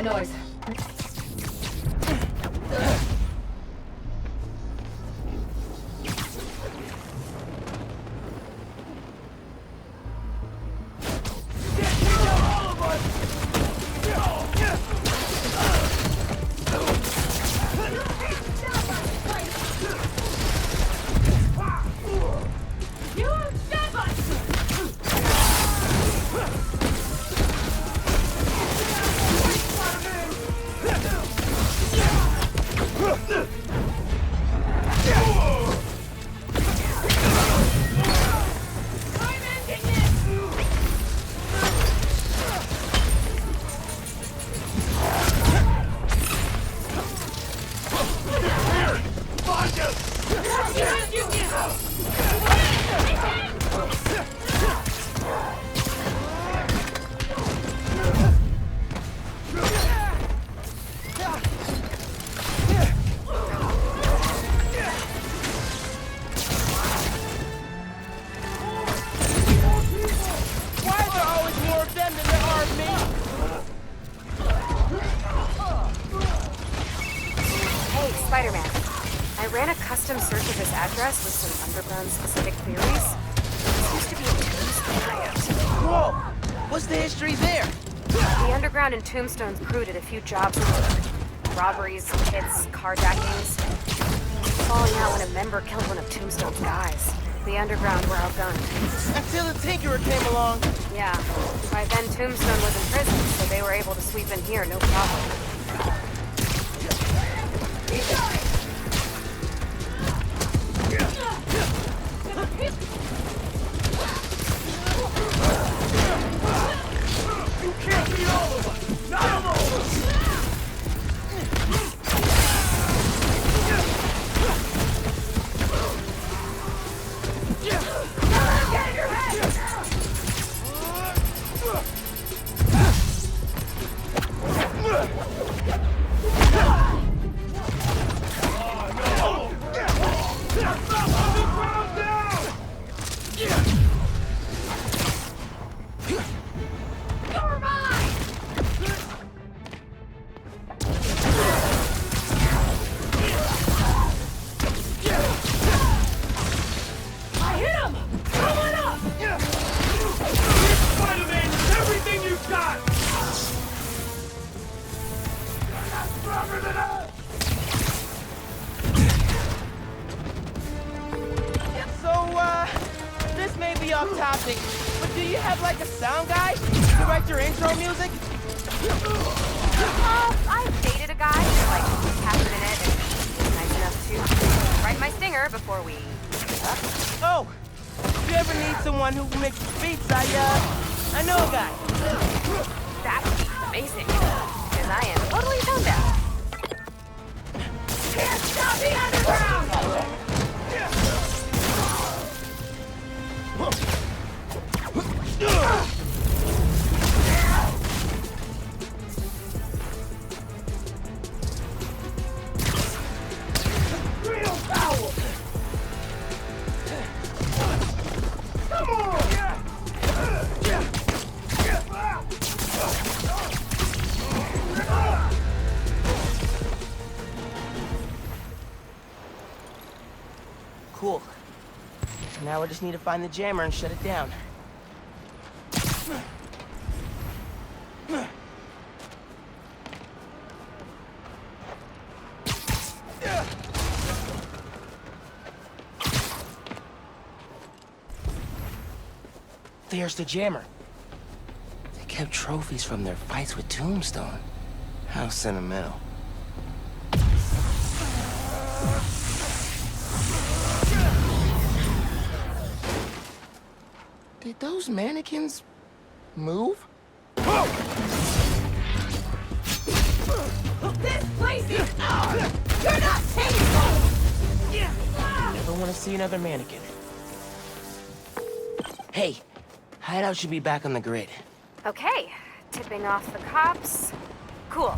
that noise? Search of this address with some underground-specific theories. This used to be a tombstone hideout. Whoa! What's the history there? The underground and Tombstone's crew did a few jobs with robberies, hits, carjackings. Falling out when a member killed one of Tombstone's guys. The underground were outgunned. Until the Tinkerer came along. Yeah. By then, Tombstone was in prison, so they were able to sweep in here, no problem. You can't beat all of us! Not alone! Get in your head! Off topic, but do you have like a sound guy to write your intro music? I've dated a guy for like half a minute, and he's nice enough to write my stinger before we... Oh, if you ever need someone who mixes beats, I know a guy. That would be amazing, because I am totally tone deaf. Can't stop the underground! Real power! Come on! Cool. Now I just need to find the jammer and shut it down. There's the jammer. They kept trophies from their fights with Tombstone. How sentimental. Did those mannequins move? This place is ours! You're not tasteful! Never want to see another mannequin. Hey, hideout should be back on the grid. Okay, tipping off the cops. Cool.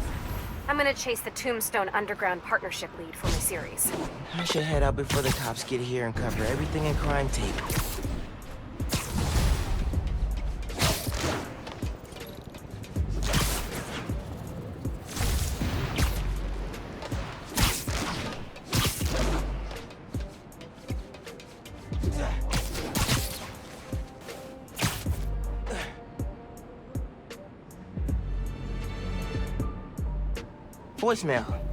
I'm gonna chase the Tombstone Underground Partnership lead for my series. I should head out before the cops get here and cover everything in Crime Tape. voicemail.